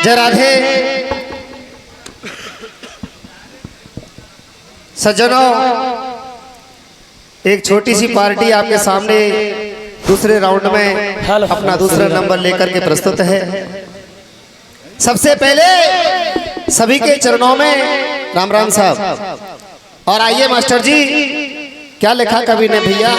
जय राधे। सज्जनों, एक छोटी सी पार्टी आपके सामने दूसरे राउंड में अपना दूसरा नंबर लेकर के प्रस्तुत है। सबसे पहले सभी के चरणों में राम राम साहब। और आइए मास्टर जी, क्या लिखा कवि ने भैया?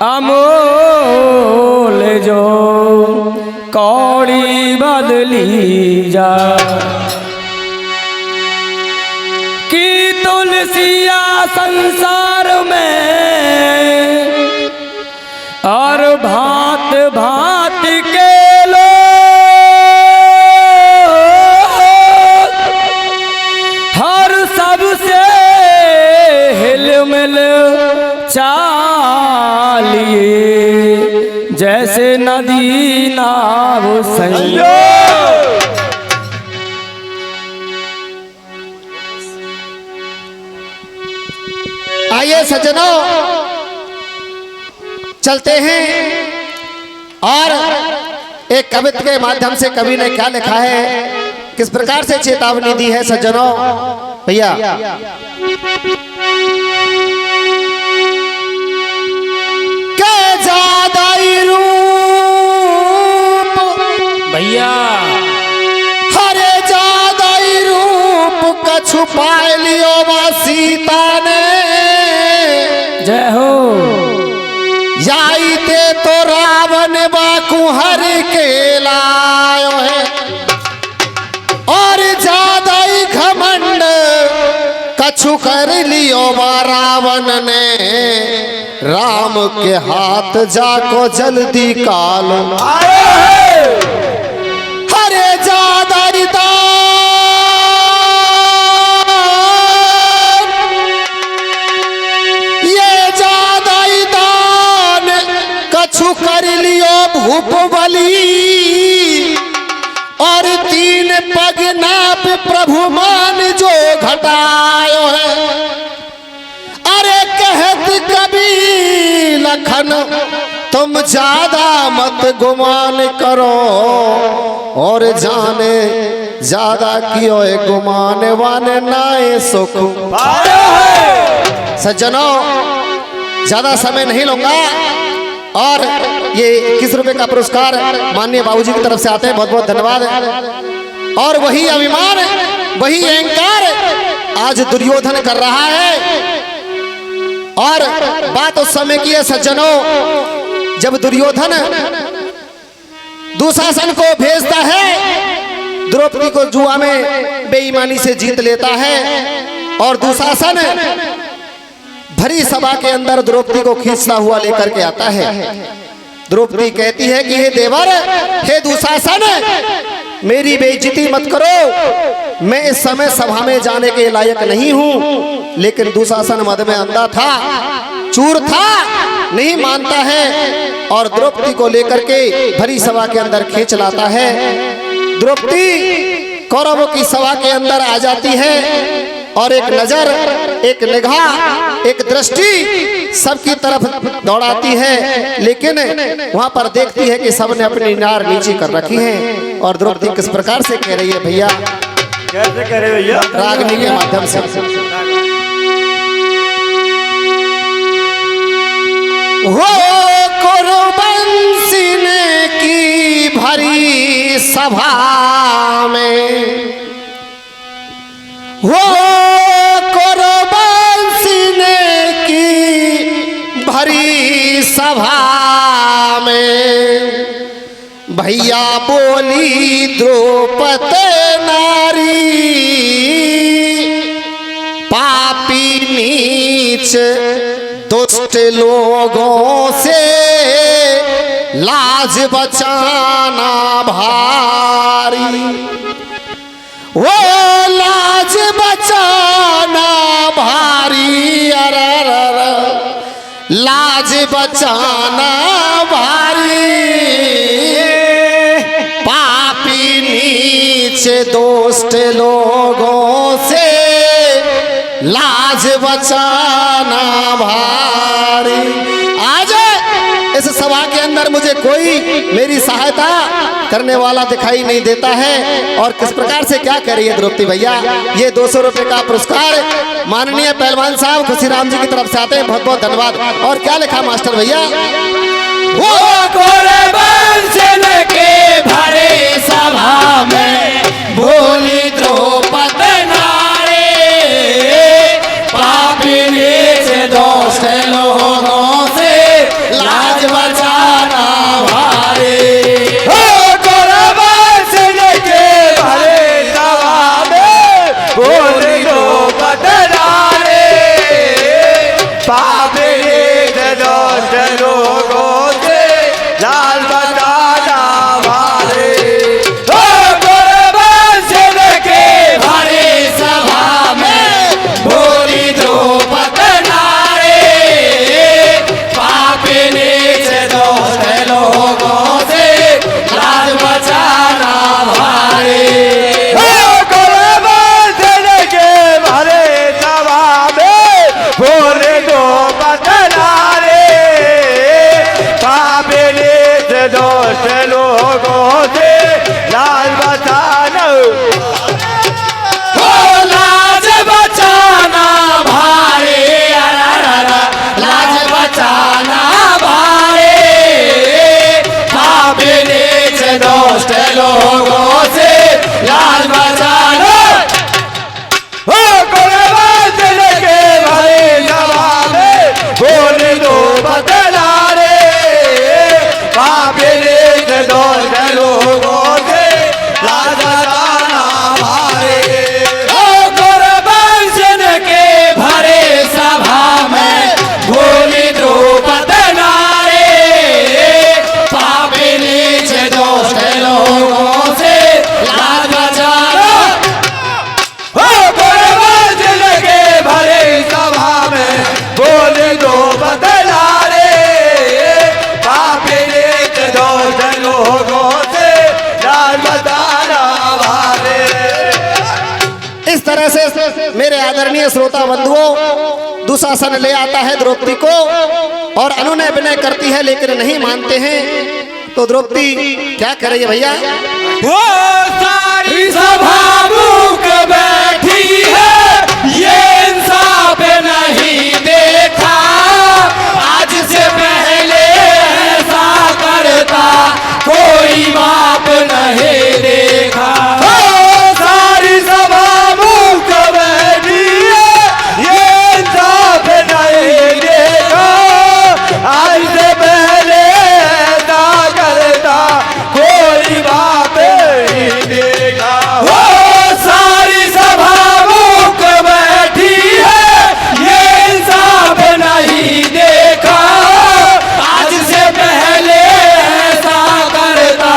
अमोल जो कौड़ी बदली जा कि तुलसिया संसार में और भांत भांत के लोग हर सबसे हिल मिल चालिए जैसे नदी नाव संयोग। आइए सज्जनों, चलते हैं और एक कवित्व के माध्यम से कवि ने क्या लिखा है, किस प्रकार से चेतावनी दी है सज्जनों। भैया भैया हरे जादाई रूप का छुपा लियो वा सीता ने। जय हो। जाइते तो रावण बाकू हर के लायो है और जादाई घमंड कछु कर लियो वा रावण ने। राम के हाथ जाको जल्दी काल हरे जादाई दान, ये जादाई दान कछु कर लियो भूप बली और 3 पग नाप प्रभु मान जो घटायो है। अरे कहत कभी लखन तुम ज्यादा मत गुमान करो और जाने ज्यादा कियो गुमान वाने नाए सुख। सज्जनों, ज्यादा समय नहीं लूंगा और ये 21 रुपए का पुरस्कार माननीय बाबूजी की तरफ से आते हैं, बहुत बहुत धन्यवाद। और वही अभिमान, वही अहंकार आज दुर्योधन कर रहा है। और बात उस समय की है सज्जनों, जब दुर्योधन दुशासन को भेजता है, द्रौपदी को जुआ में बेईमानी से जीत लेता है और दुशासन भरी सभा के अंदर द्रौपदी को खींचता हुआ लेकर के आता है। द्रौपदी कहती है कि हे देवर, हे दुशासन, मेरी बेइज्जती मत करो, मैं इस समय सभा में जाने के लायक नहीं हूं। लेकिन दुशासन मद में अंधा था, चूर था, नहीं मानता है और द्रौपदी को लेकर के भरी सभा के अंदर खींच लाता है। द्रौपदी कौरवों की सभा के अंदर आ जाती है और एक नजर, एक निगाह, एक दृष्टि सबकी तरफ दौड़ाती है, लेकिन वहां पर देखती है कि सबने अपनी नार नीचे कर रखी है। और द्रौपदी किस प्रकार से कह रही है भैया? कैसे कह रहे भैया? रागनी के माध्यम से। वो कुरुवंशी ने की भरी सभा में, वो कुरुवंशी ने की भैया बोली द्रौपदी नारी पापी नीच दुष्ट लोगों से लाज बचाना भारी, वो लाज बचाना भारी, अरे लाज बचाना भारी, पापी नीच दुष्ट लोगों से लाज बचाना भारी। आज इस सभा के अंदर मुझे कोई मेरी सहायता करने वाला दिखाई नहीं देता है, और किस प्रकार से क्या कर रही है द्रौपदी भैया। ये 200 रुपए का पुरस्कार माननीय पहलवान साहब खुशीराम जी की तरफ से आते हैं, बहुत बहुत धन्यवाद। और क्या लिखा मास्टर भैया, वो कुर्बान के भरे सभा में बोली द्रौपदी नारी पापी नीच दुष्ट लोगों से लाज बचाना भारी। वो कुर्बान के भरे सभा में बोली द्रौपदी नारी पापी नीच दुष्ट लोगों से लाज बचाना भारी। ओ कुर्बान के भरे सभा में बोली द्रौपदी नारी पापी नीच दुष्ट लोगों से लाज बचाना भारी। ओ कुर्बान के भरे सभा में बोली द्रौपदी नारी पापी नीच दुष्ट लोगों से लाज बचाना, ओ लाज बचाना भारी, लाज बचाना भारी, पापी नीच दुष्ट लोगों से लाज बचाना। ओ कुर्बान के भरे सभा में बोली द्रौपदी नारी पापी नीच दुष्ट लोगों से लाज बचाना भारी। ओ कुर्बान के भरे सभा में बोली द्रौपदी नारी पापी नीच दुष्ट लोगों से लाज बचाना। ओ कुर्बान के भरे सभा में बोली द्रौपदी नारी पापी नीच दुष्ट लोगों से लाज बचाना भारी। इस तरह से मेरे आदरणीय श्रोता बंधुओं दुशासन ले आता है द्रौपदी को, और अनुनय विनय करती है लेकिन नहीं मानते हैं। तो द्रौपदी क्या कर रही है भैया, वो सारी सभा मूक बैठी है, ये इंसाफ नहीं देखा, आज से पहले ऐसा करता कोई बाप नहीं देखा। वो सारी सभा मूक बैठी है, ये इंसाफ नहीं देखा, आज से पहले ऐसा करता कोई बाप नहीं देखा। वो सारी सभा मूक बैठी है, ये इंसाफ नहीं देखा, आज से पहले ऐसा करता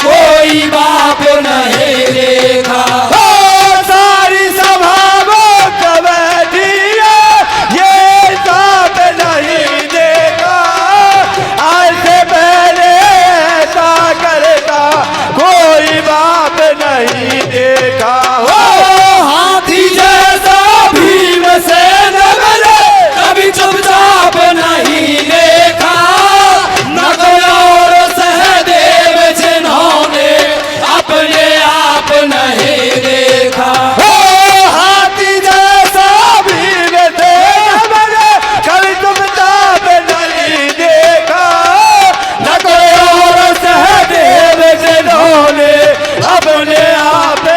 कोई बाप नहीं देखा। वो सारी सभा मूक बैठी है, ये इंसाफ नहीं देखा, आज से पहले ऐसा करता कोई बाप नहीं देखा। वो हाथी जैसा भीमसेन मैंने कभी चुपचाप नहीं देखा, नकल और सहदेव जिन्होंने अपने आप नहीं देखा। वो हाथी जैसा भीमसेन मैंने कभी चुपचाप नहीं देखा, नकल और सहदेव जिन्होंने अपने आप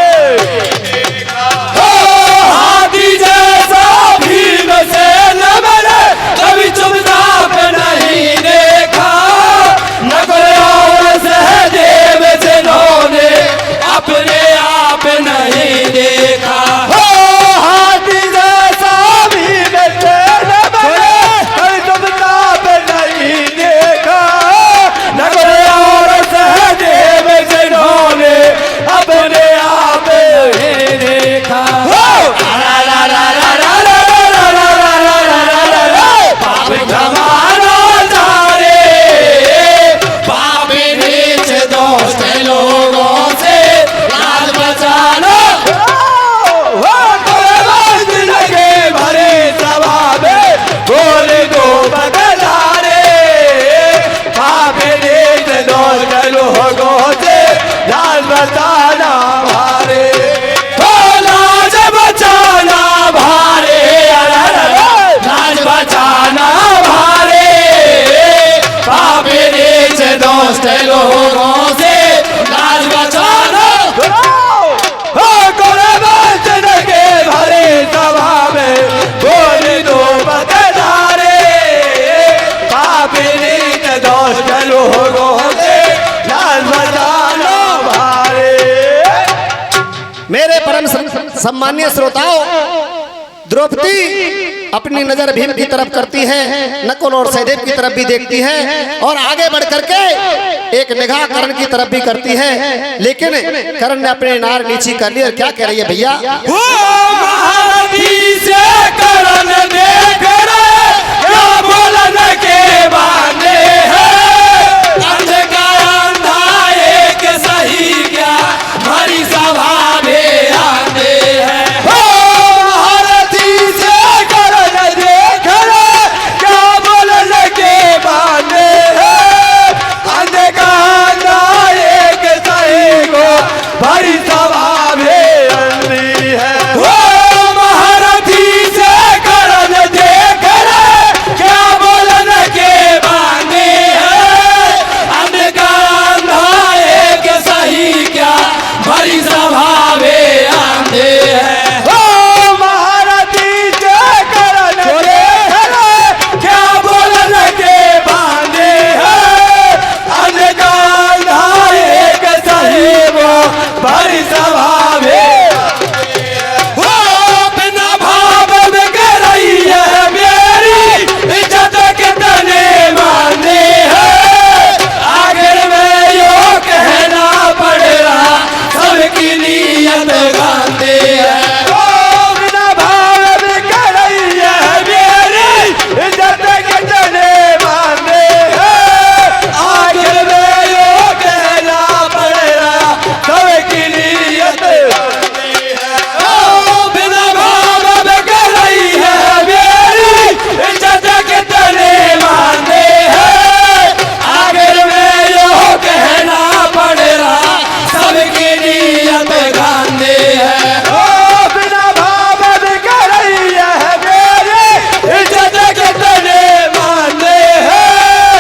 लाज बचाना भारे। मेरे परम सम्मानीय श्रोताओं, द्रौपदी अपनी नजर भीम की तरफ करती है, नकुल और सहदेव की तरफ भी देखती है और आगे बढ़ करके एक निगाह कर्ण की तरफ भी करती है, लेकिन कर्ण ने अपने नार नीची कर ली और क्या कह रही है भैया? वो महारथी से करण देख रहे, क्या बोलन के बाने हैं, अंधकार अंधा एक सही क्या हमारी सभा में आते हैं। वो महारथी से करण देख रहे, क्या बोलन के बाने हैं, अंधकार अंधा एक सही को हमारी सभा में आती है। वो महारथी से करण देख रहे, क्या बोलन के बाने हैं, अंधकार अंधा एक सही क्या भरी सभा में आते हैं। वो महारथी से करण देख रहे, क्या बोलन के बाने हैं, अंधकार अंधा एक सही वो भरी सभा में वो बिना भाव में कर रही है मेरी इज्जत कितने माने हैं, आखिर में यो कहना पड़ रहा सबकी नीयत गाते हैं। वो बिना भाव में कर रही है मेरी इज्जत कितने माने हैं, आखिर में यो कहना पड़ रहा सबकी नीयत गाते हैं। ओ बिना भाव में कर रही है मेरी इज्जत कितने मानते हैं, आखिर में यो कहना पड़ रहा सबकी नीयत गाते हैं। ओ बिना भाव में कर रही है मेरी इज्जत कितने मानते हैं,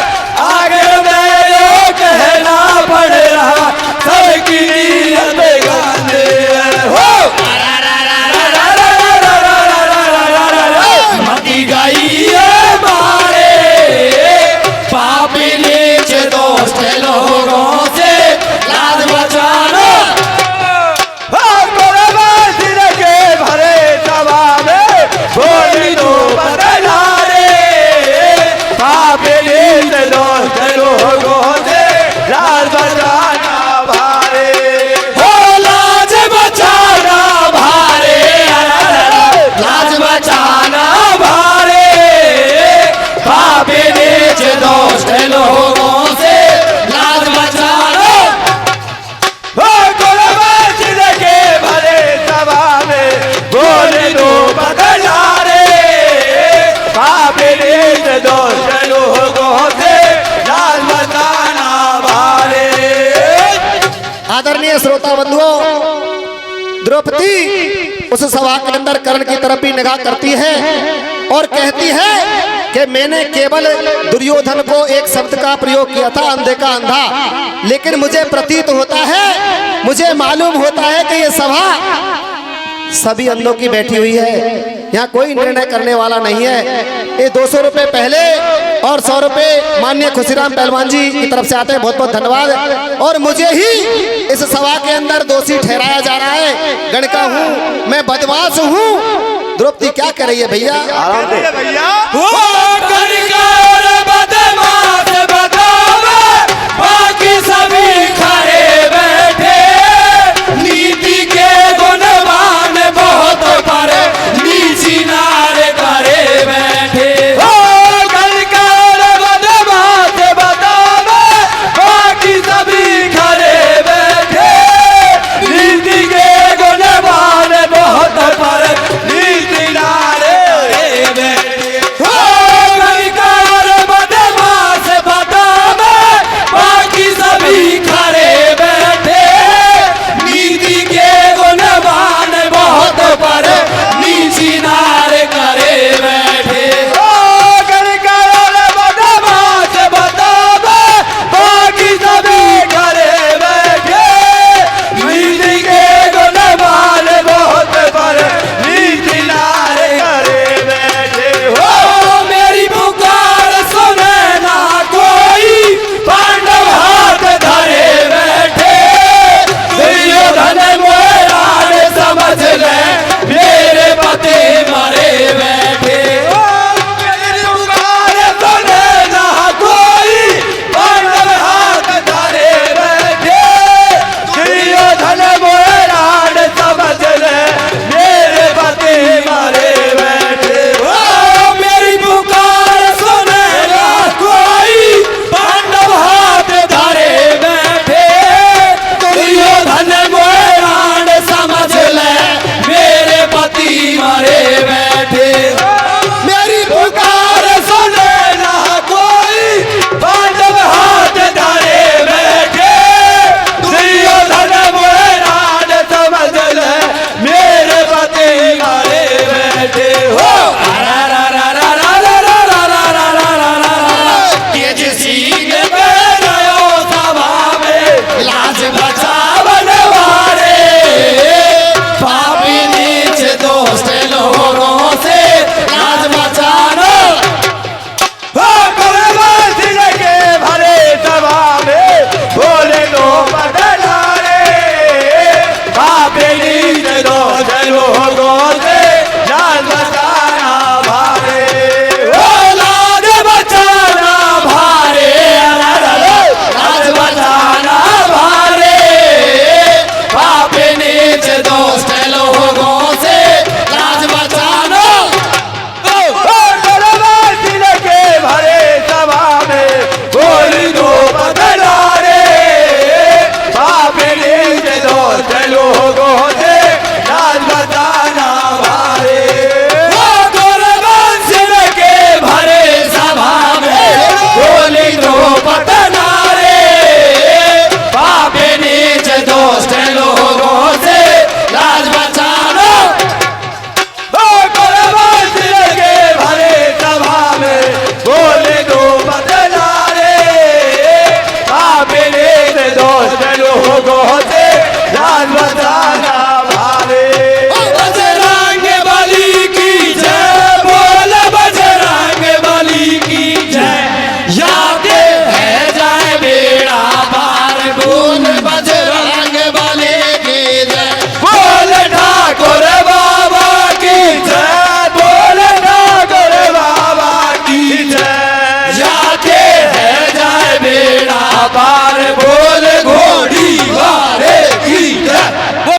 आखिर में यो कहना पड़ रहा सबकी नीयत गाते हैं। हो मती गई है मारे पापी नीच दोस्त लोगों से लाज बचाना, सिर के भरे सभा में बोली दो बदला रे, पापी नीच दोस्त लोगों से लाज बचाना भारे। हो लाज बचाना भारे, लाज बचाना भारे, पापी नीच दोस्त लोगों से लाज बचाना। हो सिर के भरे सभा में बोली दो बदला रे, पापी नीच दोस्त लोगों से लाज बचाना भारे। आदरणीय श्रोता बंधुओं, द्रौपदी उस सभा के अंदर कर्ण की तरफ भी निगाह करती है और कहती है कि मैंने केवल दुर्योधन को एक शब्द का प्रयोग किया था, अंधे का अंधा, लेकिन मुझे प्रतीत होता है, मुझे मालूम होता है कि ये सभा सभी अंधों की बैठी हुई है, यहाँ कोई निर्णय करने वाला नहीं है। ये 200 रुपए पहले और 100 रुपए माननीय खुशीराम पहलवान जी की तरफ से आते हैं, बहुत बहुत धन्यवाद। और मुझे ही इस सभा के अंदर दोषी ठहराया जा रहा है, गणका हूँ मैं, बदमाश हूँ। द्रौपदी क्या कर रही है भैया? वो कनिकार बदमाश बतावे, बाकी सभी खड़े बैठे, नीति के गुणवान बहुत पर नीची नार करे बैठे। वो कनिकार बदमाश बतावे, बाकी सभी खड़े बैठे, नीति के गुणवान बहुत पर नीति नार करे बैठे। वो कनिकार बदमाश बोल